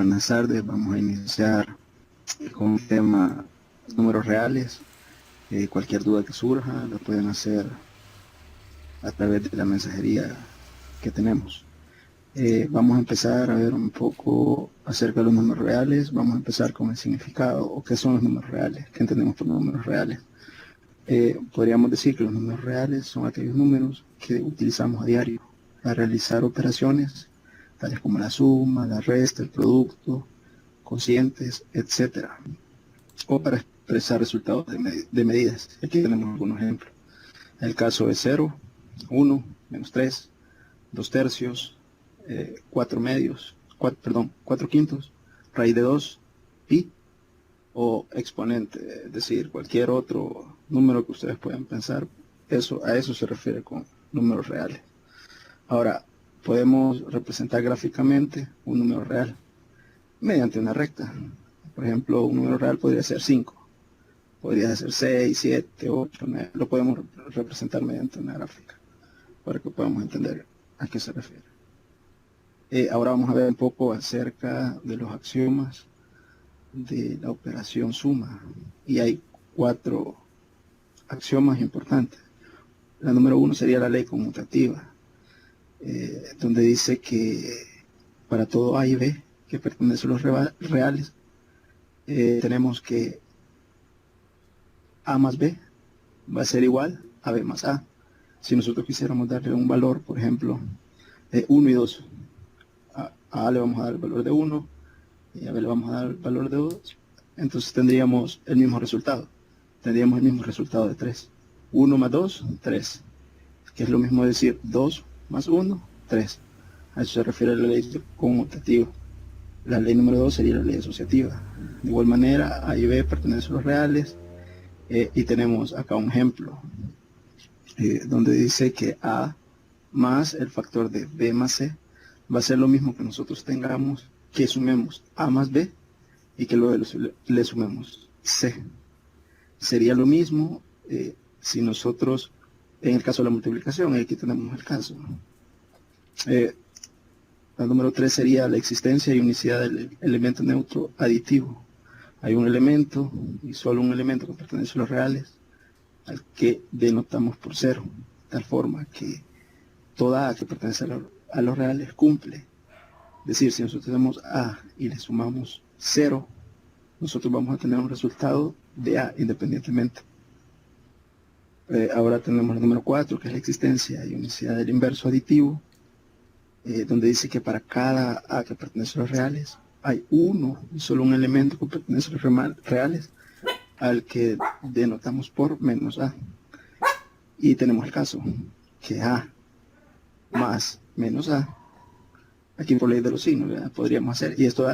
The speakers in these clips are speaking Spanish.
buenas tardes. Vamos a iniciar con el tema números reales. Cualquier duda que surja la pueden hacer a través de la mensajería que tenemos. Vamos a empezar a ver un poco acerca de los números reales. Vamos a empezar con el significado o qué son los números reales, qué entendemos por números reales. Podríamos decir que los números reales son aquellos números que utilizamos a diario para realizar operaciones tales como la suma, la resta, el producto, cocientes, etcétera, o para expresar resultados de medidas. Aquí tenemos algunos ejemplos. El caso es 0, 1, menos 3, 2 tercios, 4 medios, 4 quintos, raíz de 2, pi, o exponente, es decir, cualquier otro número que ustedes puedan pensar. A eso se refiere con números reales. Ahora, podemos representar gráficamente un número real mediante una recta. Por ejemplo, un número real podría ser 5, podría ser 6, 7, 8, 9. Lo podemos representar mediante una gráfica para que podamos entender a qué se refiere. Ahora vamos a ver un poco acerca de los axiomas de la operación suma. Y hay 4 axiomas importantes. La número 1 sería la ley conmutativa, donde dice que para todo A y B que pertenecen a los reales, tenemos que A más B va a ser igual a B más A. Si nosotros quisiéramos darle un valor, por ejemplo, 1 y 2, a A le vamos a dar el valor de 1 y a B le vamos a dar el valor de 2, entonces tendríamos el mismo resultado. Tendríamos el mismo resultado de 3. 1 más 2, 3. Que es lo mismo decir 2 más 1, 3. A eso se refiere la ley conmutativa. La ley número 2 sería la ley asociativa. De igual manera, A y B pertenecen a los reales. Y tenemos acá un ejemplo donde dice que A más el factor de B más C va a ser lo mismo que nosotros tengamos que sumemos A más B y que luego le sumemos C. Sería lo mismo si nosotros, en el caso de la multiplicación, aquí tenemos el caso. La número 3 sería la existencia y unicidad del elemento neutro aditivo. Hay un elemento y solo un elemento que pertenece a los reales al que denotamos por 0, de tal forma que toda A que pertenece a los reales cumple. Es decir, si nosotros tenemos A y le sumamos 0, nosotros vamos a tener un resultado de A independientemente. Ahora tenemos el número 4, que es la existencia y unicidad del inverso aditivo, donde dice que para cada A que pertenece a los reales hay uno y solo un elemento que pertenece a los reales al que denotamos por menos A. Y tenemos el caso que A más menos A, aquí por ley de los signos, ¿verdad? Podríamos hacer, y esto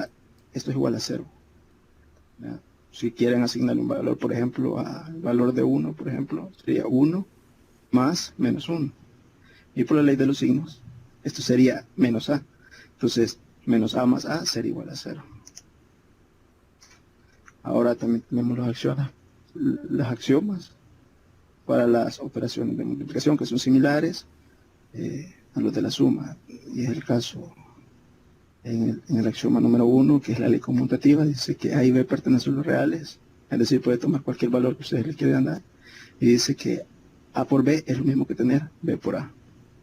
es igual a 0, ¿verdad? Si quieren asignarle un valor, por ejemplo, al valor de 1, por ejemplo, sería 1 más menos 1. Y por la ley de los signos, esto sería menos A. Entonces, menos A más A sería igual a 0. Ahora también tenemos las axiomas para las operaciones de multiplicación, que son similares a los de la suma. Y es el caso en el axioma número 1, que es la ley conmutativa. Dice que A y B pertenecen a los reales, es decir, puede tomar cualquier valor que ustedes le quieran dar. Y dice que A por B es lo mismo que tener B por A.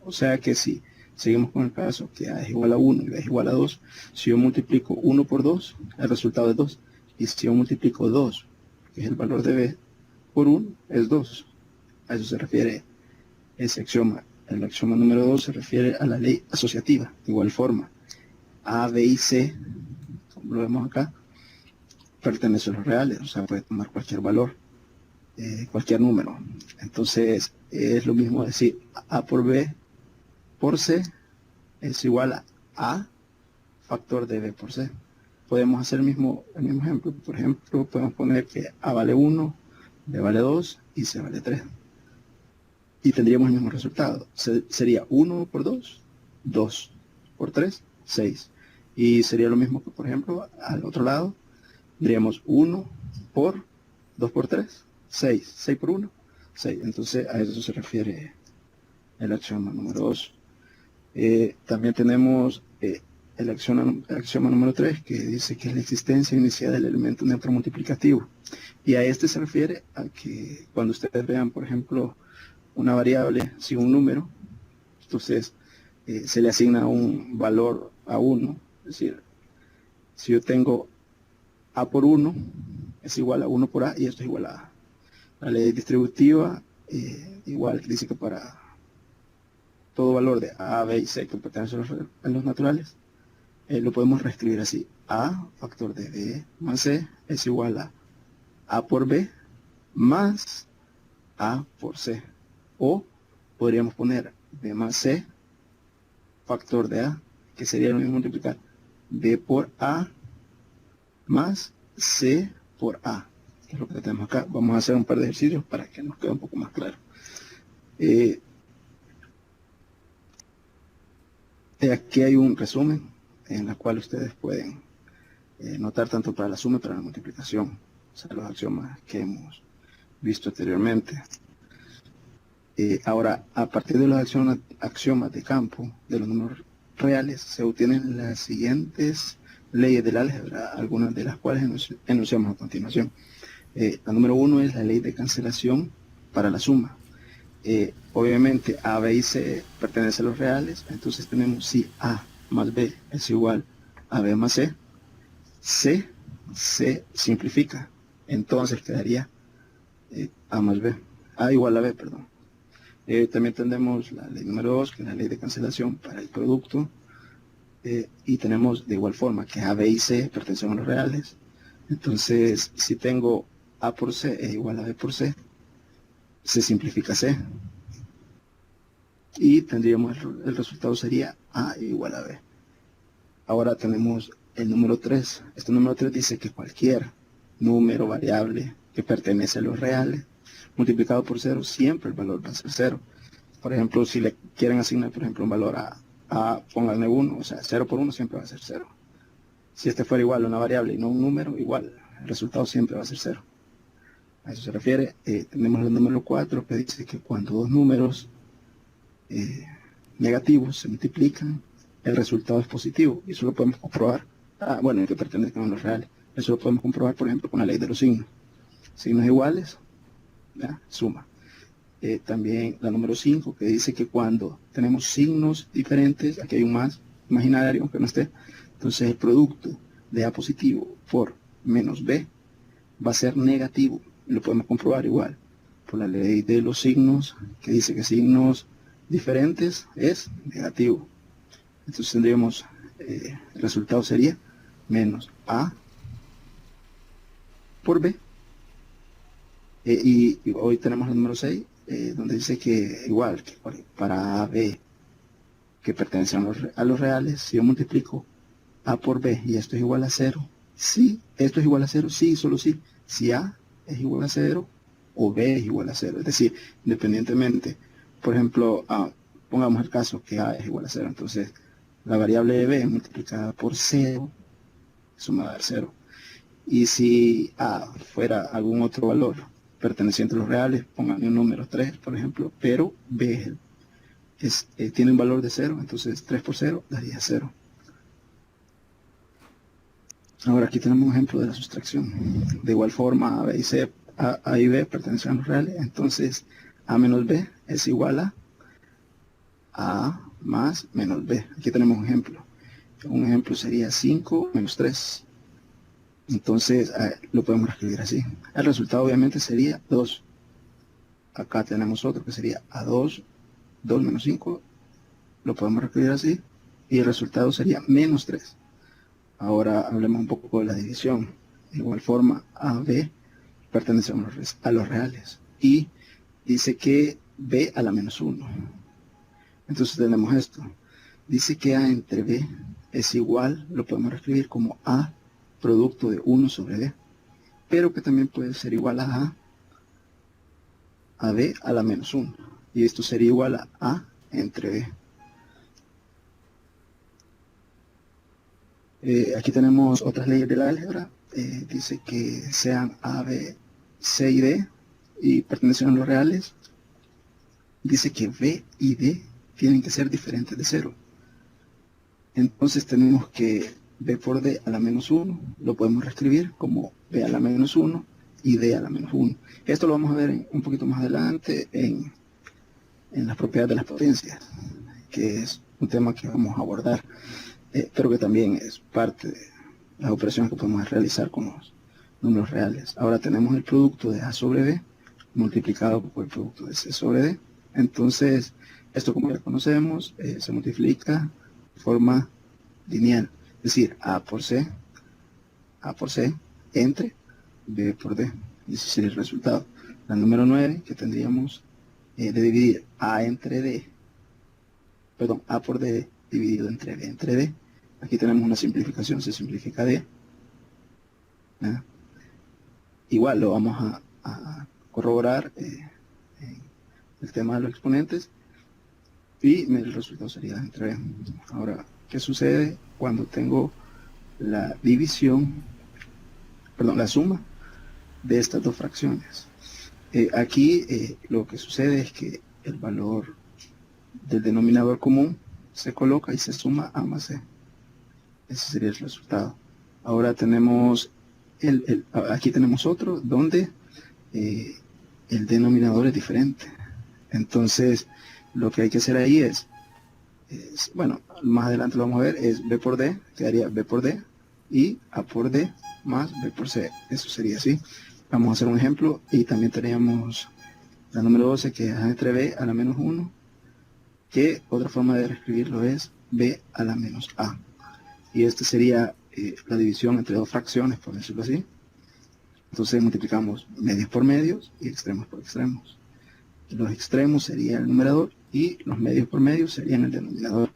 O sea que si seguimos con el caso que A es igual a 1 y B es igual a 2, si yo multiplico 1 por 2, el resultado es 2. Y si yo multiplico 2, que es el valor de B, por 1, es 2. A eso se refiere ese axioma. El axioma número 2 se refiere a la ley asociativa. De igual forma, A, B y C, como lo vemos acá, pertenecen a los reales. O sea, puede tomar cualquier valor, cualquier número. Entonces, es lo mismo decir A por B por C es igual a A factor de B por C. Podemos hacer el mismo ejemplo. Por ejemplo, podemos poner que A vale 1, B vale 2 y C vale 3. Y tendríamos el mismo resultado. Sería 1 por 2, 2 por 3, 6. Y sería lo mismo que, por ejemplo, al otro lado, tendríamos 1 por 2 por 3, 6. 6 por 1, 6. Entonces, a eso se refiere el axioma número 2. También tenemos el axioma número 3, que dice que es la existencia inicial del elemento neutro multiplicativo. Y a este se refiere a que cuando ustedes vean, por ejemplo, una variable sin un número, entonces se le asigna un valor a 1. Es decir, si yo tengo a por 1, es igual a 1 por a, y esto es igual a a. La ley distributiva, igual que dice que para todo valor de a, b y c que pertenece a los naturales, lo podemos reescribir así: a factor de b más c es igual a por b más a por c. O podríamos poner b más c factor de a, que sería lo mismo multiplicar b por a más c por a, que es lo que tenemos acá. Vamos a hacer un par de ejercicios para que nos quede un poco más claro. Aquí hay un resumen en el cual ustedes pueden notar tanto para la suma y para la multiplicación, o sea, los axiomas que hemos visto anteriormente. Ahora, a partir de los axiomas de campo, de los números reales, se obtienen las siguientes leyes del álgebra, algunas de las cuales enunciamos a continuación. La número 1 es la ley de cancelación para la suma. Obviamente a, b y c pertenecen a los reales, entonces tenemos si a más b es igual a b más c, c se simplifica, entonces quedaría a más b, a igual a b, perdón. También tenemos la ley número 2, que es la ley de cancelación para el producto, y tenemos de igual forma que a, b y c pertenecen a los reales, entonces si tengo a por c es igual a b por c, se simplifica c, y tendríamos el resultado sería a igual a b. Ahora tenemos el número 3. Este número 3 dice que cualquier número variable que pertenece a los reales multiplicado por 0, siempre el valor va a ser 0. Por ejemplo, si le quieren asignar, por ejemplo, un valor a pónganle 1, o sea, 0 por 1 siempre va a ser 0. Si este fuera igual a una variable y no un número, igual, el resultado siempre va a ser 0. A eso se refiere. Tenemos el número 4, que dice que cuando dos números negativos se multiplican, el resultado es positivo, y eso lo podemos comprobar, bueno, que pertenezcan a los reales. Eso lo podemos comprobar, por ejemplo, con la ley de los signos. Signos iguales, ¿ya? Suma. También la número 5, que dice que cuando tenemos signos diferentes, aquí hay un más imaginario, aunque no esté, entonces el producto de a positivo por menos b va a ser negativo. Lo podemos comprobar igual por la ley de los signos, que dice que signos diferentes es negativo. Entonces tendríamos, el resultado sería menos a por b. Y hoy tenemos el número 6, donde dice que igual que para a, b, que pertenecen a los reales, si yo multiplico a por b y esto es igual a 0, si esto es igual a 0, sí, solo sí, si a es igual a 0 o b es igual a 0, es decir, independientemente, por ejemplo, pongamos el caso que a es igual a 0, entonces la variable de b multiplicada por 0, eso me va a dar 0. Y si a fuera algún otro valor perteneciente a los reales, pónganle un número 3, por ejemplo, pero b tiene un valor de 0, entonces 3 por 0 daría 0. Ahora aquí tenemos un ejemplo de la sustracción. De igual forma, a, b y c, a y b pertenecen a los reales, entonces a menos b es igual a más menos b. Aquí tenemos un ejemplo. Un ejemplo sería 5 menos 3. Entonces lo podemos escribir así. El resultado obviamente sería 2. Acá tenemos otro que sería a2, 2 menos 5. Lo podemos escribir así. Y el resultado sería menos 3. Ahora hablemos un poco de la división. De igual forma, a, b pertenecen a los reales. Y dice que b a la menos 1. Entonces tenemos esto. Dice que a entre b es igual, lo podemos escribir como a producto de 1 sobre b, pero que también puede ser igual a b a la menos 1, y esto sería igual a entre b. Aquí tenemos otras leyes del álgebra. Dice que sean a, b, c y d y pertenecen a los reales. Dice que b y d tienen que ser diferentes de 0. Entonces tenemos que b por d a la menos 1 lo podemos reescribir como b a la menos 1 y d a la menos 1. Esto lo vamos a ver un poquito más adelante en las propiedades de las potencias, que es un tema que vamos a abordar, pero que también es parte de las operaciones que podemos realizar con los números reales. Ahora tenemos el producto de a sobre b multiplicado por el producto de c sobre d. Entonces, esto, como ya conocemos, se multiplica de forma lineal, es decir, a por c entre b por d. Y ese sería el resultado. La número 9, que tendríamos de dividir a entre d, perdón, a por d dividido entre b entre d. Aquí tenemos una simplificación, se simplifica d. ¿Ya? Igual lo vamos a corroborar en el tema de los exponentes y el resultado sería entre b. Ahora, ¿qué sucede cuando tengo la división, perdón, la suma de estas dos fracciones? Aquí lo que sucede es que el valor del denominador común se coloca y se suma a más c. Ese sería el resultado. Ahora tenemos aquí tenemos otro donde el denominador es diferente. Entonces lo que hay que hacer ahí es, bueno, más adelante lo vamos a ver, es b por d, quedaría b por d y a por d más b por c. Eso sería así. Vamos a hacer un ejemplo y también tenemos la número 12, que es a entre b a la menos 1, que otra forma de reescribirlo es b a la menos a. Y este sería la división entre dos fracciones, por decirlo así. Entonces multiplicamos medios por medios y extremos por extremos. Los extremos serían el numerador y los medios por medios serían el denominador.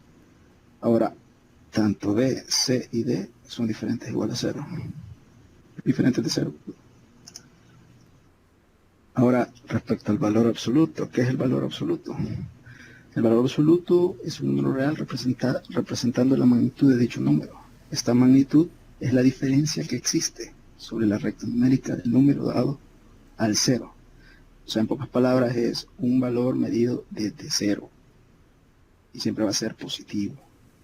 Ahora, tanto b, c y d son diferentes igual a 0. Diferentes de 0. Ahora, respecto al valor absoluto, ¿qué es el valor absoluto? El valor absoluto es un número real representando la magnitud de dicho número. Esta magnitud es la diferencia que existe sobre la recta numérica del número dado al 0. O sea, en pocas palabras, es un valor medido desde 0 y siempre va a ser positivo.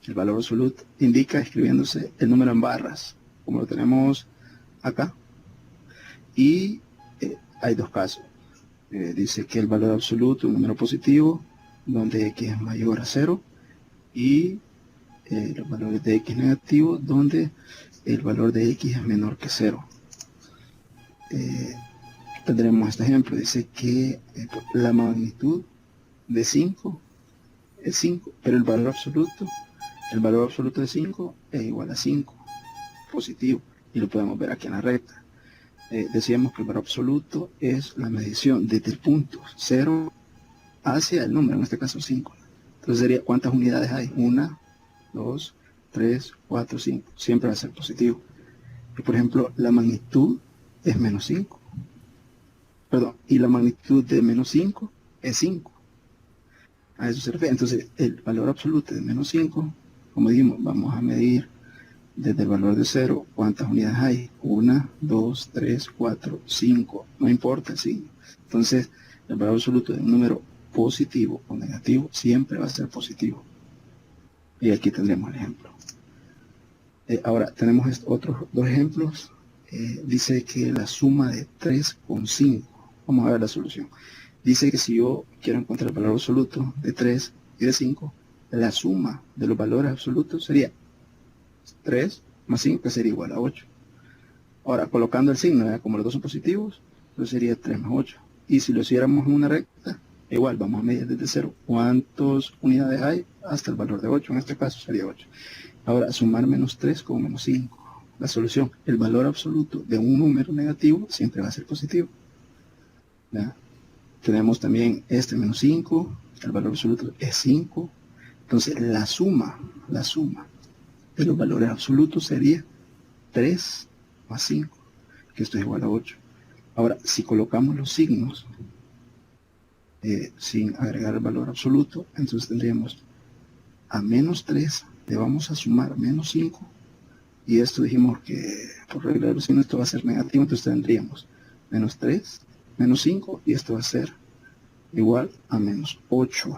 El valor absoluto indica escribiéndose el número en barras, como lo tenemos acá. Y hay dos casos. Dice que el valor absoluto es un número positivo, donde x es mayor a 0, y los valores de x negativo, donde el valor de x es menor que 0. Tendremos este ejemplo. Dice que la magnitud de 5 es 5, pero el valor absoluto de 5 es igual a 5, positivo, y lo podemos ver aquí en la recta. Decíamos que el valor absoluto es la medición desde el punto 0 hacia el número, en este caso 5. Entonces sería, ¿cuántas unidades hay? 1, 2, 3, 4, 5. Siempre va a ser positivo. Y por ejemplo, la magnitud es menos 5. Perdón, y la magnitud de menos 5 es 5. A eso se refiere. Entonces, el valor absoluto de menos 5, como dijimos, vamos a medir desde el valor de 0, ¿cuántas unidades hay? 1, 2, 3, 4, 5. No importa el signo. Entonces, el valor absoluto de un número positivo o negativo siempre va a ser positivo. Y aquí tendremos el ejemplo. Ahora, tenemos otros dos ejemplos. Dice que la suma de 3 con 5. Vamos a ver la solución. Dice que si yo quiero encontrar el valor absoluto de 3 y de 5, la suma de los valores absolutos sería 3 más 5, que sería igual a 8. Ahora, colocando el signo, como los dos son positivos, entonces sería 3 más 8. Y si lo hiciéramos en una recta, igual vamos a medir desde 0 cuántas unidades hay hasta el valor de 8. En este caso sería 8. Ahora, sumar menos 3 con menos 5. La solución, el valor absoluto de un número negativo siempre va a ser positivo. ¿Ya? Tenemos también este menos 5, el valor absoluto es 5. Entonces la suma de los valores absolutos sería 3 más 5, que esto es igual a 8. Ahora, si colocamos los signos sin agregar el valor absoluto, entonces tendríamos a menos 3, le vamos a sumar menos 5, y esto dijimos que por regla de los signos esto va a ser negativo, entonces tendríamos menos 3, menos 5, y esto va a ser igual a menos 8.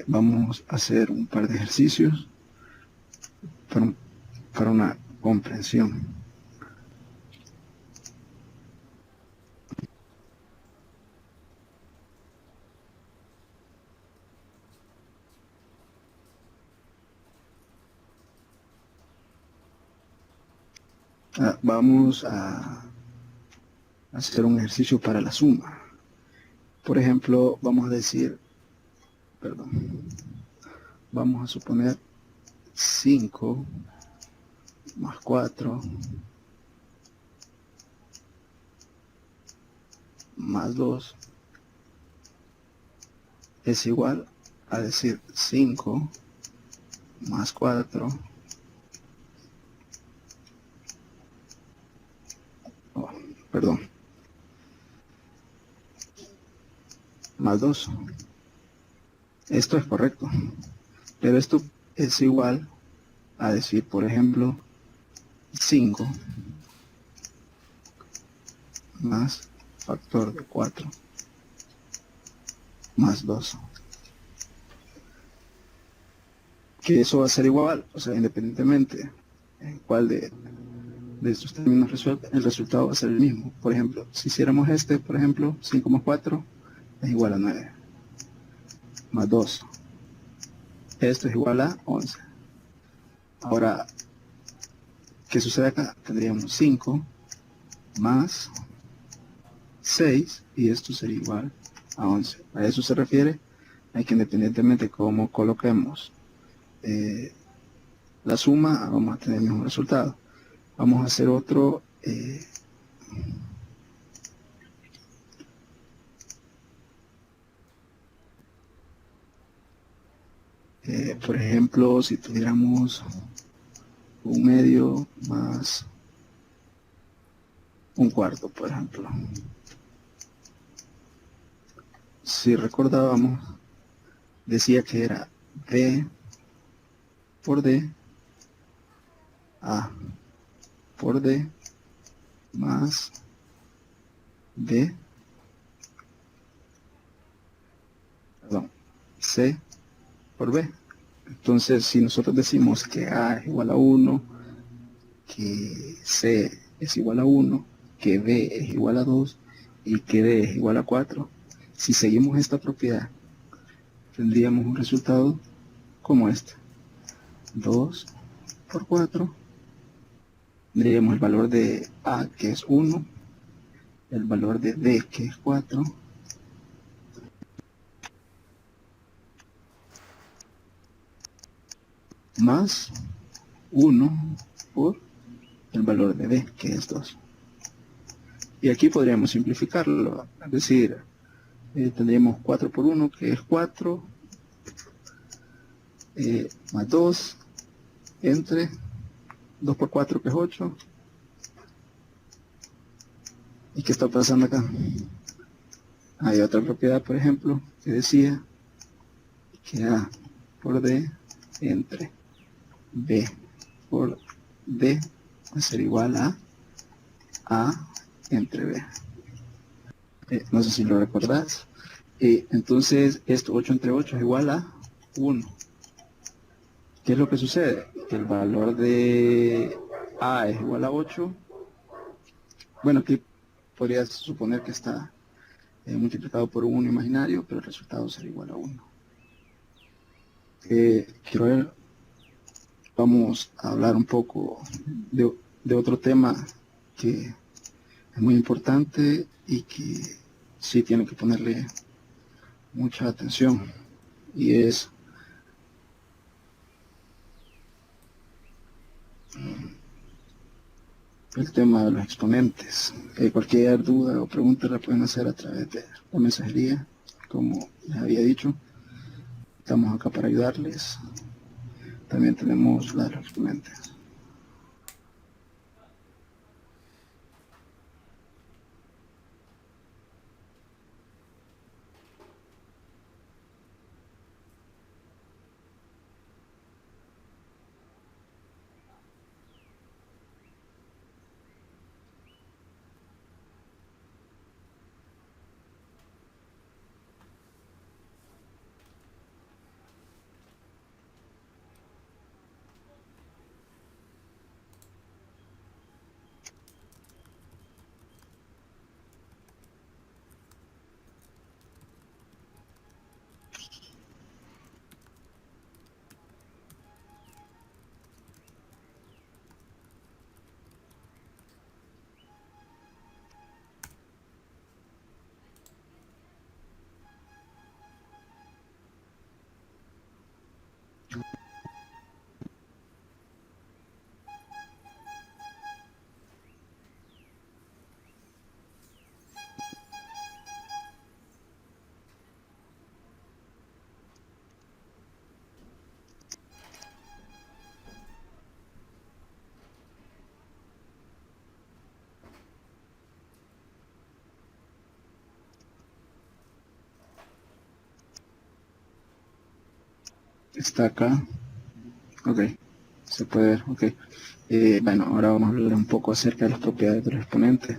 Vamos a hacer un par de ejercicios para, para una comprensión. Vamos a hacer un ejercicio para la suma. Por ejemplo, vamos a decir, perdón, vamos a suponer 5 más 4 más 2 es igual a decir 5 más 4, perdón, más 2. Esto es correcto, pero esto es igual a decir, por ejemplo, 5 más factor de 4 más 2. Que eso va a ser igual, o sea, independientemente en cuál de estos términos resuelve, el resultado va a ser el mismo. Por ejemplo, si hiciéramos este, por ejemplo, 5 más 4 es igual a 9, más 2. Esto es igual a 11. Ahora, ¿qué sucede acá? Tendríamos 5 más 6 y esto sería igual a 11. A eso se refiere a que independientemente de cómo coloquemos la suma, vamos a tener el mismo resultado. Vamos a hacer otro por ejemplo, si tuviéramos un medio más un cuarto, por ejemplo. Si recordábamos, decía que era B por D, A por D, más D, perdón, C por B. Entonces, si nosotros decimos que A es igual a 1, que C es igual a 1, que B es igual a 2 y que D es igual a 4, si seguimos esta propiedad, tendríamos un resultado como este. 2 por 4, tendríamos el valor de A, que es 1, el valor de D, que es 4, más 1 por el valor de D, que es 2. Y aquí podríamos simplificarlo, es decir, tendríamos 4 por 1, que es 4, más 2, entre 2 por 4, que es 8. ¿Y qué está pasando acá? Hay otra propiedad, por ejemplo, que decía que A por D entre B por D va a ser igual a A entre B. No sé si lo recordás. Entonces, esto 8 entre 8 es igual a 1. ¿Qué es lo que sucede? Que el valor de A es igual a 8. Bueno, aquí podrías suponer que está multiplicado por un 1 imaginario, pero el resultado será igual a 1. Quiero ver, vamos a hablar un poco de otro tema que es muy importante y que sí tiene que ponerle mucha atención, y es el tema de los exponentes. Cualquier duda o pregunta la pueden hacer a través de la mensajería, como les había dicho. Estamos acá para ayudarles. También tenemos la de los exponentes. está acá. Ok, se puede ver. Ok. Bueno, ahora vamos a hablar un poco acerca de las propiedades de los exponentes.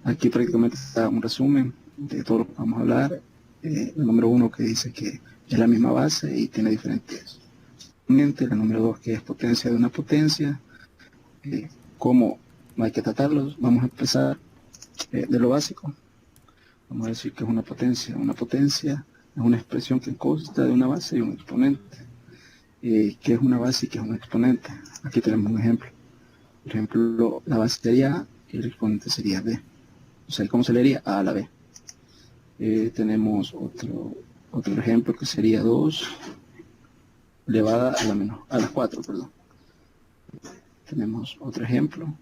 Aquí prácticamente está un resumen de todo lo que vamos a hablar. El número 1 que dice que es la misma base y tiene diferentes exponentes. La número 2 que es potencia de una potencia. ¿Cómo hay que tratarlos? Vamos a empezar de lo básico. Vamos a decir que es una potencia. Una potencia es una expresión que consta de una base y un exponente. ¿Qué es una base y qué es un exponente? Aquí tenemos un ejemplo. Por ejemplo, la base sería A y el exponente sería B. O sea, ¿cómo se leería? A la B. Tenemos otro ejemplo que sería 2 elevada a la 4, perdón. Tenemos otro ejemplo.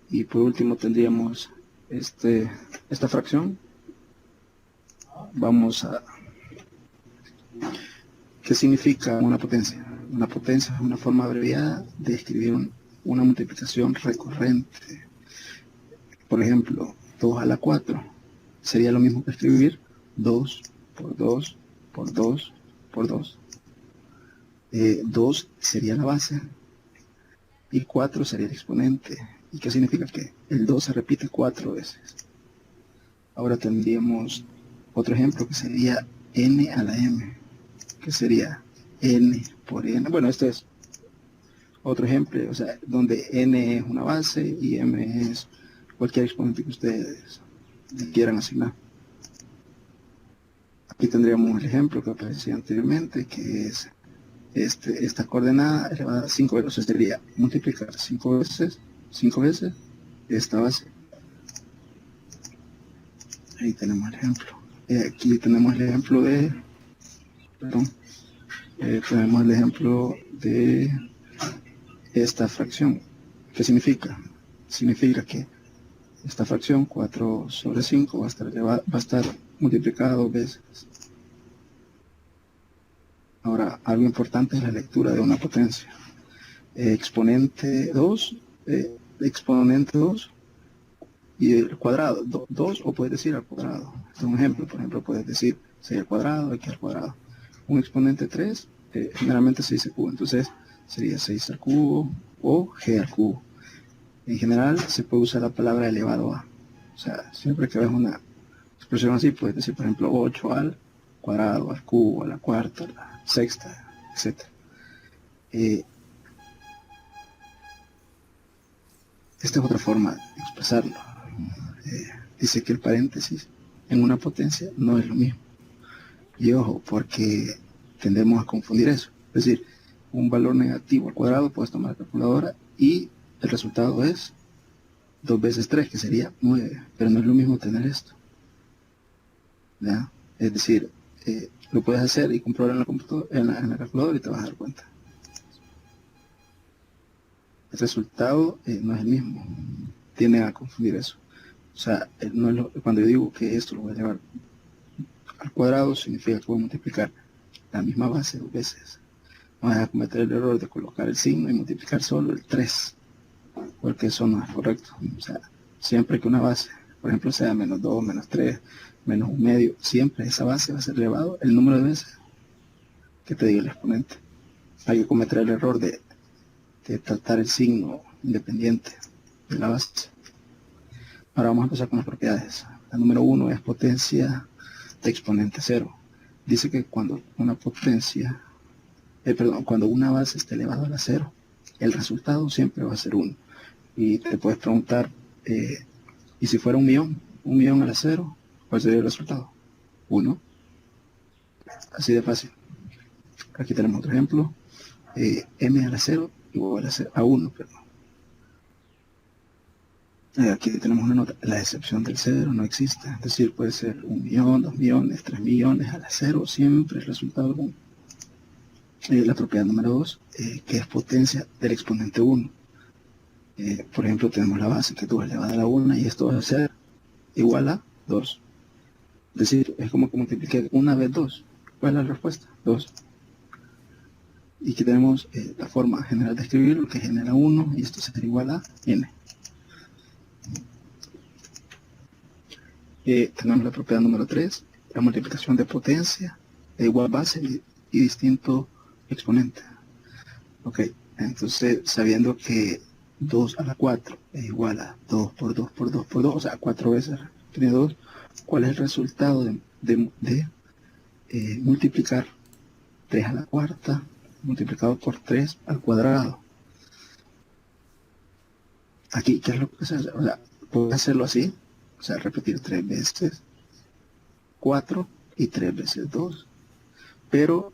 Y por último tendríamos esta fracción. Vamos a... ¿Qué significa una potencia? Una potencia es una forma abreviada de escribir una multiplicación recurrente. Por ejemplo, 2 a la 4 sería lo mismo que escribir 2 por 2 por 2 por 2. 2 sería la base y 4 sería el exponente. ¿Y qué significa? Que el 2 se repite 4 veces. Ahora tendríamos otro ejemplo que sería n a la m, que sería n por n. Bueno, este es otro ejemplo, o sea, donde n es una base y m es cualquier exponente que ustedes quieran asignar. Aquí tendríamos el ejemplo que aparecía anteriormente, que es esta coordenada elevada a 5 veces. O sea, sería multiplicar 5 veces esta base. Ahí tenemos el ejemplo. Aquí tenemos el ejemplo de, perdón, tenemos el ejemplo de esta fracción. ¿Qué significa? Significa que esta fracción 4 sobre 5 va a estar multiplicada 2 veces. Ahora, algo importante es la lectura de una potencia. Exponente 2 y el cuadrado, 2 o puedes decir al cuadrado. Este es un ejemplo, por ejemplo, puedes decir 6 al cuadrado, x al cuadrado. Un exponente 3 generalmente se dice cubo, entonces sería 6 al cubo o g al cubo. En general se puede usar la palabra elevado a. O sea, siempre que ves una expresión así, puedes decir, por ejemplo, 8 al cuadrado, al cubo, a la cuarta, a la sexta, etc. Esta es otra forma de expresarlo. Dice que el paréntesis en una potencia no es lo mismo. Y ojo, porque tendemos a confundir eso. Es decir, un valor negativo al cuadrado, puedes tomar la calculadora y el resultado es 2 veces 3, que sería 9. Pero no es lo mismo tener esto. ¿Ya? Es decir, lo puedes hacer y comprobar en la calculadora y te vas a dar cuenta. El resultado no es el mismo. Tienden a confundir eso. O sea, no es cuando yo digo que esto lo voy a llevar al cuadrado, significa que voy a multiplicar la misma base 2 veces. No vas a cometer el error de colocar el signo y multiplicar solo el 3, porque eso no es correcto. O sea, siempre que una base, por ejemplo, sea menos 2, menos 3, menos un medio, siempre esa base va a ser elevado el número de veces que te diga el exponente. Hay que cometer el error de tratar el signo independiente de la base. Ahora vamos a empezar con las propiedades. La número 1 es potencia de exponente 0. Dice que cuando una potencia, cuando una base esté elevada a la 0, el resultado siempre va a ser 1. Y te puedes preguntar, ¿y si fuera un millón a la 0, cuál sería el resultado? 1. Así de fácil. Aquí tenemos otro ejemplo. M a la 0 igual a 1, perdón. Aquí tenemos una nota, la excepción del 0 no existe, es decir, puede ser 1 millón, 2 millones, 3 millones, a la 0 siempre el resultado 1. La propiedad número 2, que es potencia del exponente 1. Por ejemplo, tenemos la base que 2 elevada a la 1 y esto va a ser igual a 2. Es decir, es como que multiplique 1 vez 2. ¿Cuál es la respuesta? 2. Y aquí tenemos la forma general de escribirlo, que genera 1 y esto sería igual a n. Tenemos la propiedad número 3, la multiplicación de potencia igual base y distinto exponente. Ok, entonces sabiendo que 2 a la 4 es igual a 2 por 2 por 2 por 2, o sea, 4 veces tiene 2, ¿cuál es el resultado de multiplicar 3 a la cuarta multiplicado por 3 al cuadrado? Aquí, ¿qué es lo que se hace? O sea, puedo hacerlo así, o sea, repetir 3 veces 4 y 3 veces 2, pero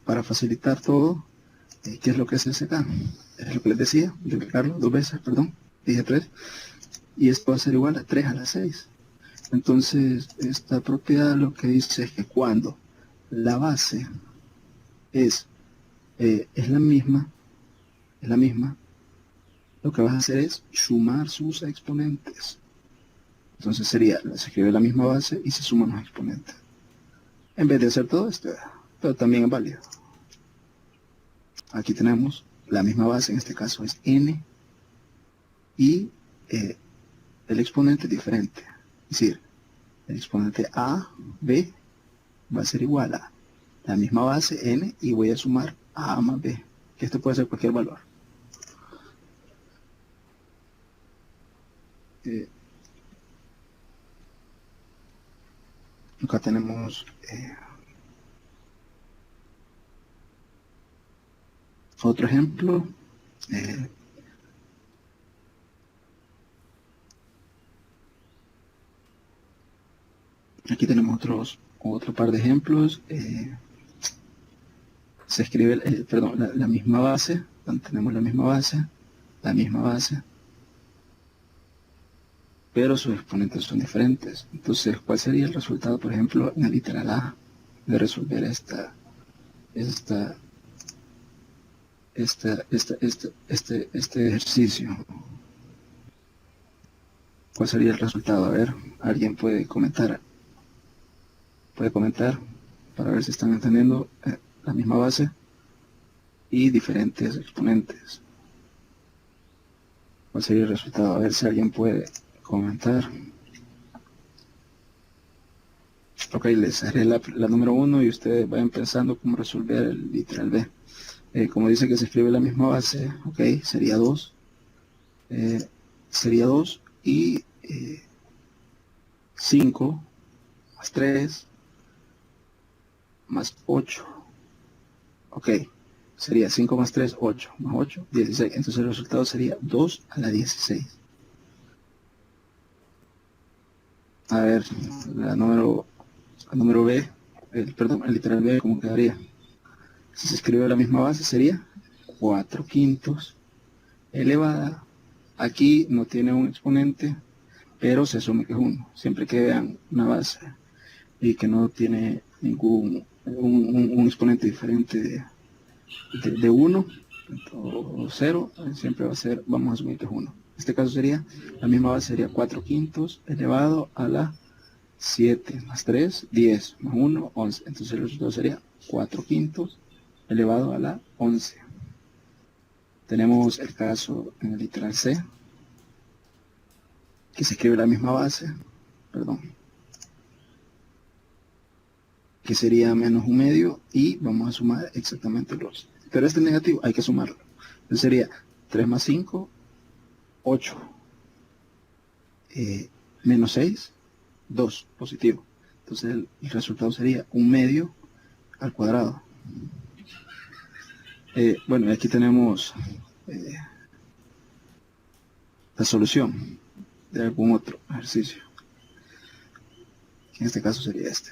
para facilitar todo, ¿qué es lo que se hace acá? Es lo que les decía, multiplicarlo 2 veces, perdón, dije 3, y esto va a ser igual a 3 a la 6. Entonces, esta propiedad lo que dice es que cuando la base es la misma, lo que vas a hacer es sumar sus exponentes. Entonces sería, se escribe la misma base y se suman los exponentes. En vez de hacer todo esto, pero también es válido. Aquí tenemos la misma base, en este caso es n, y el exponente es diferente. Es decir, el exponente a, b, va a ser igual a la misma base, n, y voy a sumar a más b, que esto puede ser cualquier valor. Acá tenemos otro ejemplo. Aquí tenemos otro par de ejemplos. Se escribe, perdón, la misma base. Tenemos la misma base, pero sus exponentes son diferentes. Entonces, ¿cuál sería el resultado, por ejemplo, en la literal A de resolver este ejercicio? ¿Cuál sería el resultado? A ver, alguien puede comentar para ver si están entendiendo la misma base y diferentes exponentes. ¿Cuál sería el resultado? A ver si alguien puede comentar. Ok, les haré la número 1 y ustedes vayan pensando cómo resolver el literal B. Como dice que se escribe la misma base, ok, sería 2. Sería 2 y 5 más 3 más 8. Ok, sería 5 más 3, 8, más 8, 16. Entonces el resultado sería 2 a la 16. A ver, la número B, perdón, el literal B, ¿cómo quedaría? Si se escribe la misma base sería 4 quintos elevada. Aquí no tiene un exponente, pero se asume que es 1. Siempre que vean una base y que no tiene ningún un exponente diferente de 1 o 0, siempre va a ser, vamos a asumir que es 1. En este caso sería, la misma base sería 4 quintos elevado a la 7 más 3, 10 más 1, 11. Entonces el resultado sería 4 quintos elevado a la 11. Tenemos el caso en el literal C, que se escribe la misma base, que sería menos 1 medio, y vamos a sumar exactamente los. Pero este negativo hay que sumarlo. Entonces sería 3 más 5, 8, menos 6, 2, positivo. Entonces el resultado sería 1 medio al cuadrado. Bueno, y aquí tenemos la solución de algún otro ejercicio. En este caso sería este.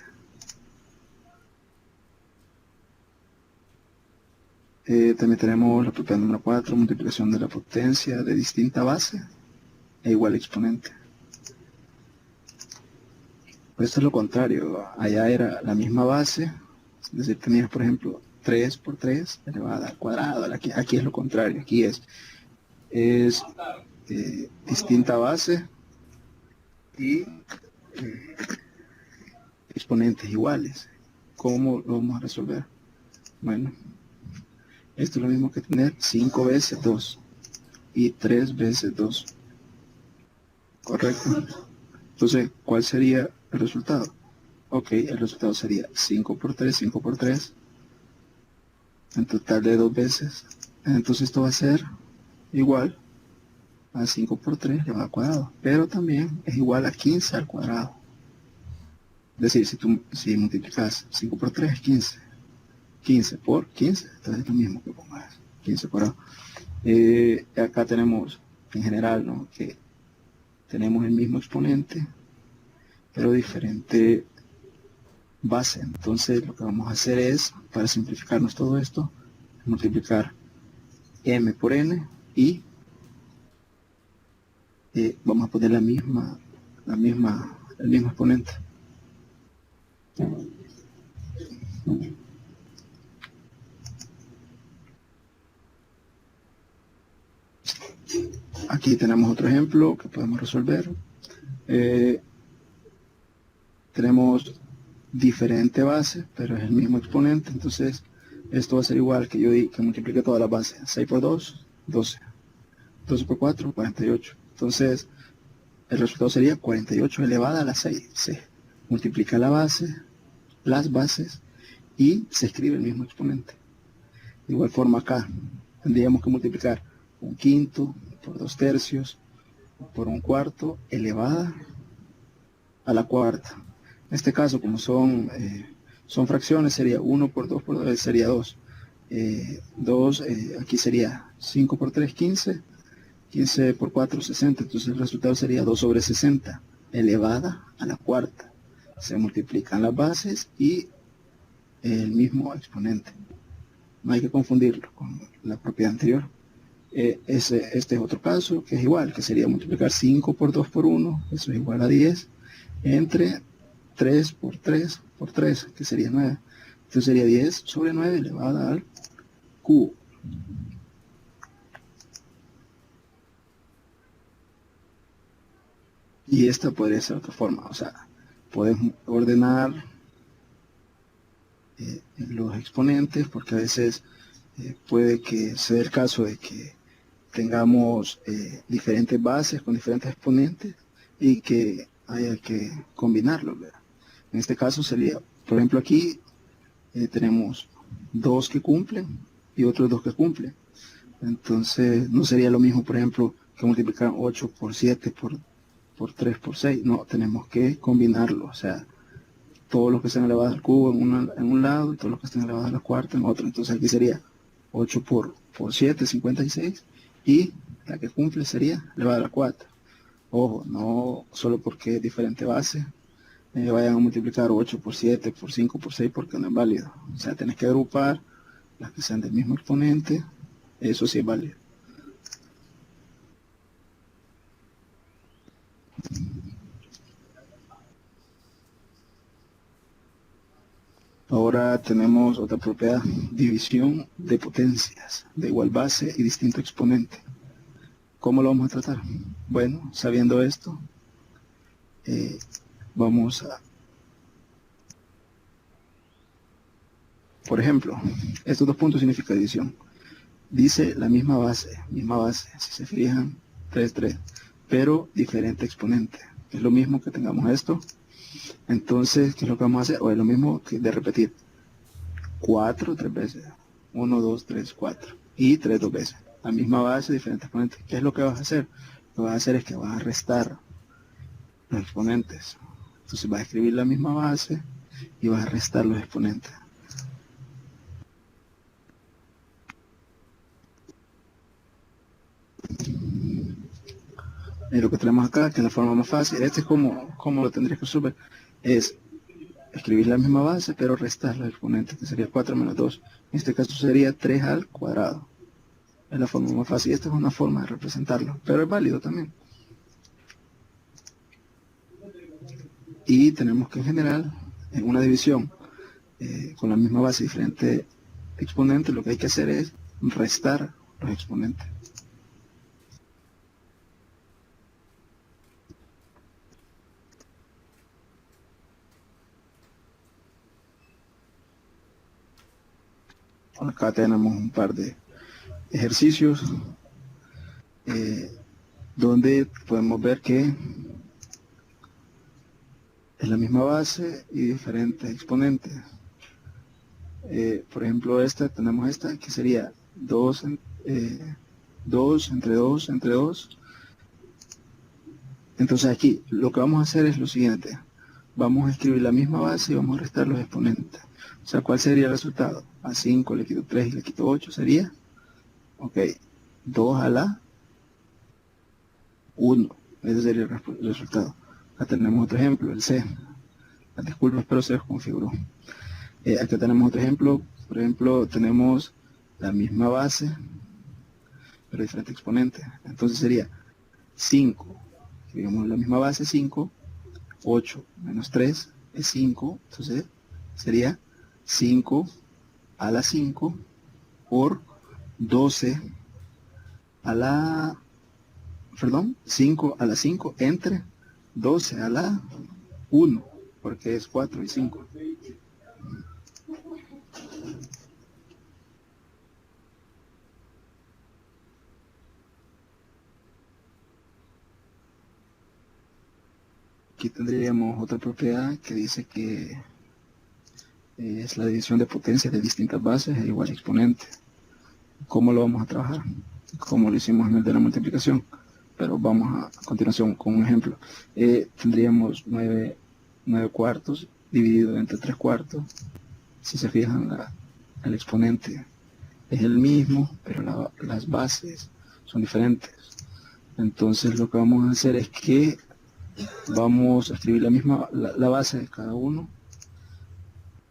También tenemos la propiedad número 4, multiplicación de la potencia de distinta base e igual exponente. Pues esto es lo contrario. Allá era la misma base, es decir, tenías, por ejemplo, 3 por 3 elevada al cuadrado. Aquí es lo contrario. Aquí es distinta base y exponentes iguales. ¿Cómo lo vamos a resolver? Bueno, esto es lo mismo que tener 5 veces 2 y 3 veces 2. ¿Correcto? Entonces, ¿cuál sería el resultado? Ok, el resultado sería 5 por 3, 5 por 3, en total de 2 veces. Entonces esto va a ser igual a 5 por 3 elevado al cuadrado, pero también es igual a 15 al cuadrado. Es decir, si multiplicas 5 por 3 es 15. 15 por 15, entonces es lo mismo que pongas 15 cuadrado. Acá tenemos en general, ¿no?, que tenemos el mismo exponente, pero diferente base. Entonces lo que vamos a hacer es, para simplificarnos todo esto, multiplicar m por n y vamos a poner el mismo exponente. Aquí tenemos otro ejemplo que podemos resolver. Tenemos diferente base, pero es el mismo exponente, entonces esto va a ser igual que yo di que multiplique todas las bases. 6 por 2, 12. 12 por 4, 48. Entonces, el resultado sería 48 elevada a la 6. Se multiplica la base, las bases, y se escribe el mismo exponente. De igual forma acá, tendríamos que multiplicar un quinto por 2 tercios por un cuarto elevada a la cuarta. En este caso, como son fracciones, sería 1 por 2 por 2, sería 2. 2, aquí sería 5 por 3, 15. 15 por 4, 60. Entonces el resultado sería 2 sobre 60 elevada a la cuarta. Se multiplican las bases y el mismo exponente. No hay que confundirlo con la propiedad anterior. Este es otro caso que es igual, que sería multiplicar 5 por 2 por 1, eso es igual a 10, entre 3 por 3 por 3, que sería 9. Entonces sería 10 sobre 9 elevada al cubo. Y esta podría ser otra forma, o sea, puedes ordenar los exponentes, porque a veces puede que sea el caso de que tengamos diferentes bases con diferentes exponentes y que haya que combinarlos, ¿verdad? En este caso sería, por ejemplo, aquí tenemos 2 que cumplen y otros 2 que cumplen. Entonces no sería lo mismo, por ejemplo, que multiplicar 8 por 7 por 3 por 6. No, tenemos que combinarlo, o sea, todos los que estén elevados al cubo en un lado y todos los que estén elevados a la cuarta en otro. Entonces aquí sería 8 por 7, 56, y la que cumple sería elevada a la cuarta. Ojo, no solo porque es diferente base, vayan a multiplicar 8 por 7, por 5, por 6, porque no es válido. O sea, tenés que agrupar las que sean del mismo exponente, eso sí es válido. Ahora tenemos otra propiedad, división de potencias de igual base y distinto exponente. ¿Cómo lo vamos a tratar? Bueno, sabiendo esto, vamos a, por ejemplo, estos dos puntos significa división. Dice la misma base, si se fijan, 3, 3, pero diferente exponente. Es lo mismo que tengamos esto. Entonces, ¿qué es lo que vamos a hacer? O es lo mismo que de repetir. 4 3 veces. 1, 2, 3, 4. Y 3 2 veces. La misma base, diferente exponente. ¿Qué es lo que vas a hacer? Lo que vas a hacer es que vas a restar los exponentes. Entonces vas a escribir la misma base y vas a restar los exponentes. Y lo que tenemos acá, que es la forma más fácil, este es como lo tendrías que resolver, es escribir la misma base, pero restar los exponentes, que sería 4 menos 2. En este caso sería 3 al cuadrado. Es la forma más fácil. Esta es una forma de representarlo, pero es válido también. Y tenemos que en general, en una división con la misma base, diferente exponente, lo que hay que hacer es restar los exponentes. Acá tenemos un par de ejercicios donde podemos ver que es la misma base y diferentes exponentes. Por ejemplo, tenemos esta que sería 2 entre 2 entre 2. Entonces aquí lo que vamos a hacer es lo siguiente. Vamos a escribir la misma base y vamos a restar los exponentes. O sea, ¿cuál sería el resultado? A 5 le quito 3 y le quito 8 sería, ok, 2 a la 1. Ese sería el resultado. Acá tenemos otro ejemplo, el C. Disculpas, pero se desconfiguró. Acá tenemos otro ejemplo. Por ejemplo, tenemos la misma base, pero diferente exponente. Entonces sería 5. Escribimos la misma base, 5. 8 menos 3 es 5. Entonces sería 5 a la 5 por 12 a la... Perdón, 5 a la 5 entre 12 a la 1, porque es 4 y 5. Aquí tendríamos otra propiedad que dice que es la división de potencias de distintas bases es igual a exponente. ¿Cómo lo vamos a trabajar? Como lo hicimos en el de la multiplicación. Pero vamos a continuación con un ejemplo. Tendríamos 9 cuartos dividido entre 3 cuartos. Si se fijan, el exponente es el mismo, pero las bases son diferentes. Entonces lo que vamos a hacer es que vamos a escribir la base de cada uno,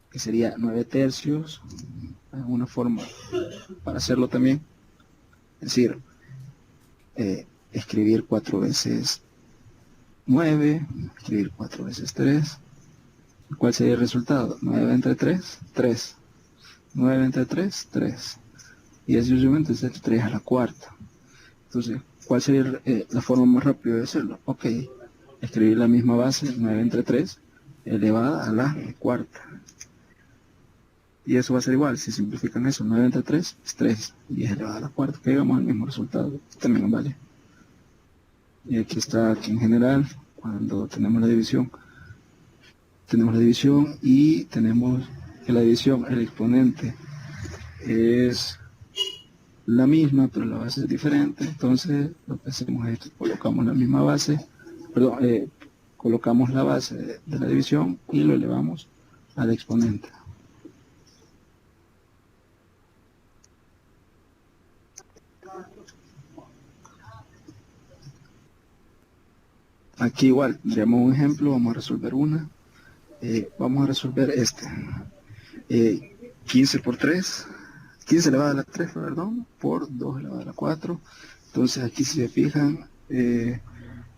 que sería 9 tercios, una forma para hacerlo también, es decir, escribir 4 veces 9, escribir 4 veces 3, ¿cuál sería el resultado? 9 entre 3, 3, 9 entre 3, 3, y así sucesivamente es 3 a la cuarta. Entonces, ¿cuál sería la forma más rápida de hacerlo? Ok, escribir la misma base, 9 entre 3, elevada a la cuarta. Y eso va a ser igual, si simplifican eso, 9 entre 3 es 3, y es elevada a la cuarta, que llegamos al mismo resultado, también vale. Y aquí está, aquí en general, cuando tenemos la división y tenemos que la división, el exponente es la misma, pero la base es diferente. Entonces lo que hacemos es que colocamos la misma base, perdón, colocamos la base de la división y lo elevamos al exponente. Aquí igual, tendríamos un ejemplo, vamos a resolver una. Vamos a resolver 15 por 3, 15 elevado a la 3, perdón, por 2 elevado a la 4. Entonces aquí si se fijan,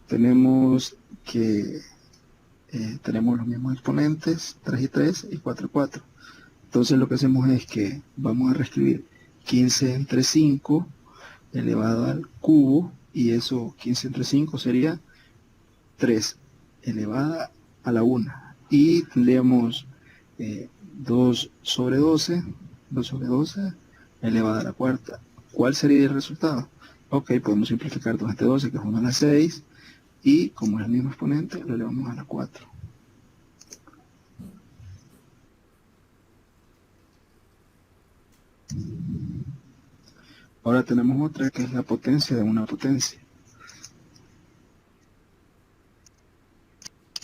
tenemos que tenemos los mismos exponentes, 3 y 3 y 4 y 4. Entonces lo que hacemos es que vamos a reescribir 15 entre 5 elevado al cubo, y eso 15 entre 5 sería 3 elevada a la 1. Y tendríamos 2 sobre 12 elevada a la cuarta. ¿Cuál sería el resultado? Ok, podemos simplificar 2 entre 12, que es 1 a la 6, y como es el mismo exponente, lo elevamos a la 4. Ahora tenemos otra que es la potencia de una potencia,